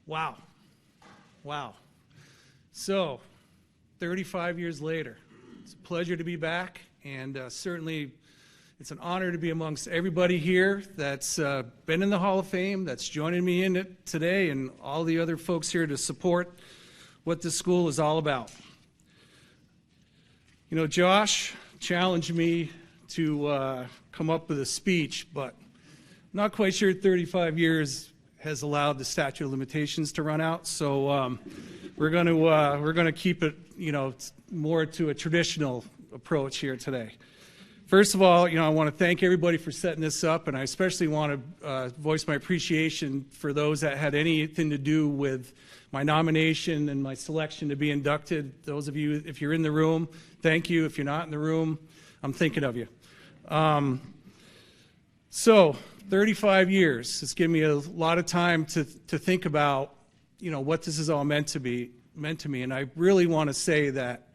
Wow. Wow. So, 35 years later, it's a pleasure to be back, and certainly it's an honor to be amongst everybody here that's been in the Hall of Fame, that's joining me in it today, and all the other folks here to support what this school is all about. You know, Josh challenged me to come up with a speech, but I'm not quite sure 35 years has allowed the statute of limitations to run out, so we're going to keep it, you know, more to a traditional approach here today. First of all, you know, I want to thank everybody for setting this up, and I especially want to voice my appreciation for those that had anything to do with my nomination and my selection to be inducted. Those of you, if you're in the room, thank you. If you're not in the room, I'm thinking of you. So, 35 years. It's given me a lot of time to think about, you know, what this is all meant to me. And I really want to say that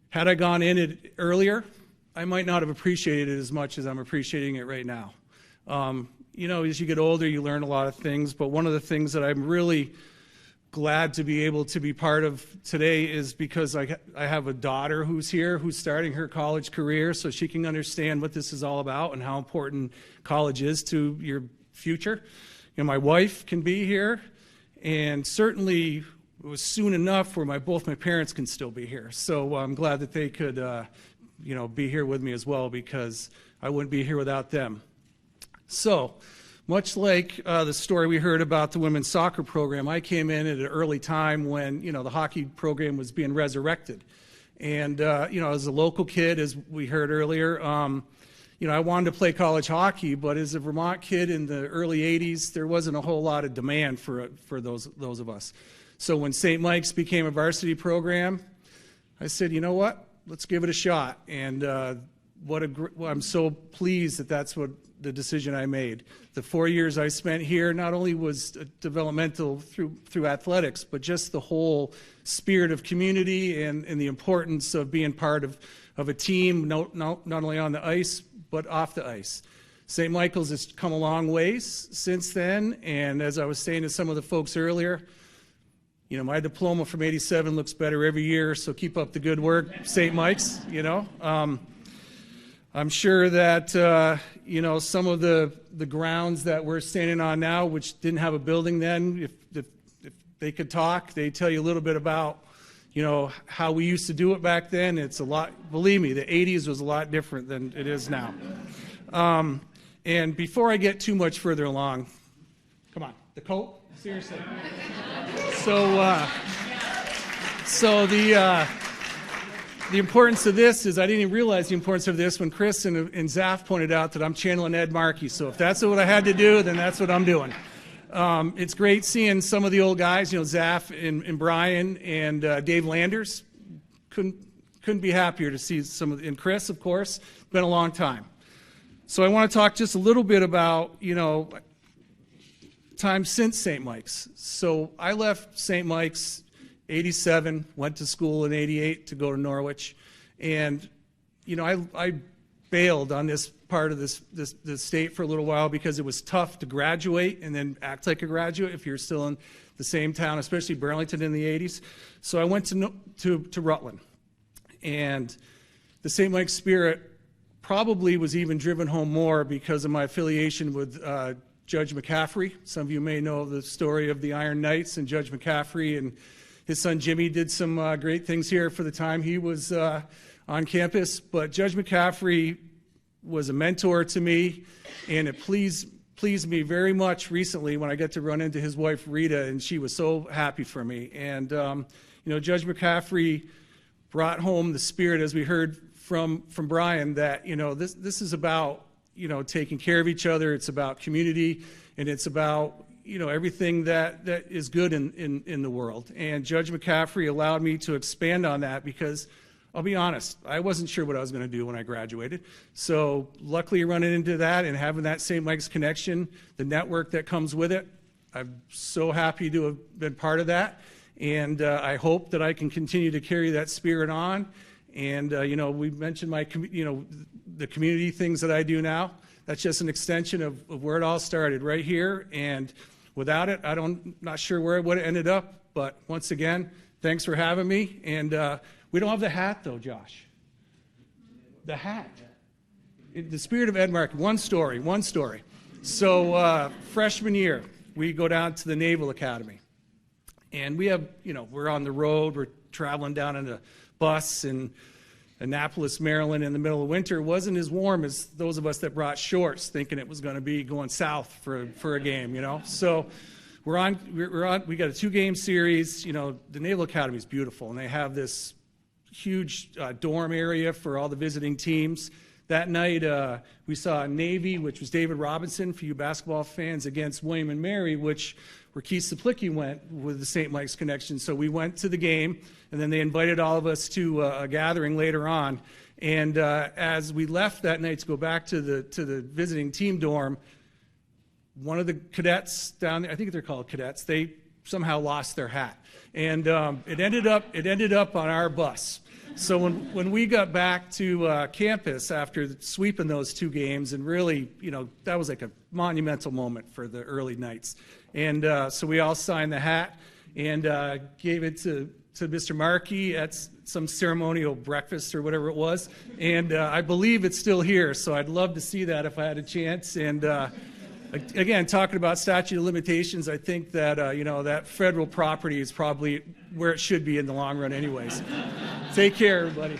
had I gone in it earlier, I might not have appreciated it as much as I'm appreciating it right now. You know, as you get older, you learn a lot of things, but one of the things that I'm really glad to be able to be part of today is because I have a daughter who's here, who's starting her college career, so she can understand what this is all about and how important college is to your future. You know, my wife can be here, and certainly it was soon enough where both my parents can still be here. So I'm glad that they could, you know, be here with me as well, because I wouldn't be here without them. So, much like the story we heard about the women's soccer program, I came in at an early time when, you know, the hockey program was being resurrected. And, you know, as a local kid, as we heard earlier, you know, I wanted to play college hockey, but as a Vermont kid in the early 80s, there wasn't a whole lot of demand for those of us. So when St. Mike's became a varsity program, I said, you know what, let's give it a shot. And I'm so pleased that that's what the decision I made. The 4 years I spent here not only was developmental through athletics, but just the whole spirit of community and the importance of being part of a team, not only on the ice, but off the ice. St. Michael's has come a long ways since then, and as I was saying to some of the folks earlier, you know, my diploma from '87 looks better every year, so keep up the good work, St. Mike's, you know. I'm sure that, you know, some of the grounds that we're standing on now, which didn't have a building then, if they could talk, they'd tell you a little bit about, you know, how we used to do it back then. It's a lot, believe me, the 80s was a lot different than it is now. And before I get too much further along, come on, the coat? Seriously. So the importance of this is I didn't even realize the importance of this when Chris and Zaf pointed out that I'm channeling Ed Markey. So if that's what I had to do, then that's what I'm doing. It's great seeing some of the old guys, you know, Zaf and Brian and Dave Landers. Couldn't be happier to see some of, and Chris, of course. It's been a long time. So I want to talk just a little bit about, you know, time since St. Mike's. So I left St. Mike's 87, went to school in 88 to go to Norwich, and you know, I bailed on this part of this state for a little while because it was tough to graduate and then act like a graduate if you're still in the same town, especially Burlington in the 80s. So I went to Rutland, and the St. Mike's spirit probably was even driven home more because of my affiliation with Judge McCaffrey. Some of you may know the story of the Iron Knights, and Judge McCaffrey and his son Jimmy did some great things here for the time he was on campus. But Judge McCaffrey was a mentor to me, and it pleased me very much recently when I got to run into his wife Rita, and she was so happy for me. And you know, Judge McCaffrey brought home the spirit, as we heard from Brian, that, you know, this is about, you know, taking care of each other. It's about community, and it's about, you know, everything that is good in the world. And Judge McCaffrey allowed me to expand on that because, I'll be honest, I wasn't sure what I was going to do when I graduated. So luckily running into that and having that St. Mike's connection, the network that comes with it, I'm so happy to have been part of that. And I hope that I can continue to carry that spirit on. And, you know, we mentioned the community things that I do now. That's just an extension of where it all started, right here. And Without it, not sure where it would have ended up. But once again, thanks for having me. And we don't have the hat, though, Josh. The hat. In the spirit of Ed Markey, one story. So freshman year, we go down to the Naval Academy. And we have, we're on the road. We're traveling down in a bus in Annapolis, Maryland in the middle of winter. It wasn't as warm as those of us that brought shorts, thinking it was going to be going south for a game, So we got a 2-game series. The Naval Academy is beautiful, and they have this huge dorm area for all the visiting teams. That night, we saw Navy, which was David Robinson, for you basketball fans, against William and Mary, where Keith Saplicki went with the St. Mike's connection. So we went to the game, and then they invited all of us to a gathering later on. And as we left that night to go back to the visiting team dorm, one of the cadets down there, I think they're called cadets, they somehow lost their hat. And it ended up on our bus. So when we got back to campus after sweeping those 2 games, and really, that was like a monumental moment for the early Knights. And so we all signed the hat and gave it to Mr. Markey at some ceremonial breakfast or whatever it was. And I believe it's still here, so I'd love to see that if I had a chance. And again, talking about statute of limitations, I think that, that federal property is probably where it should be in the long run anyways. Take care, everybody.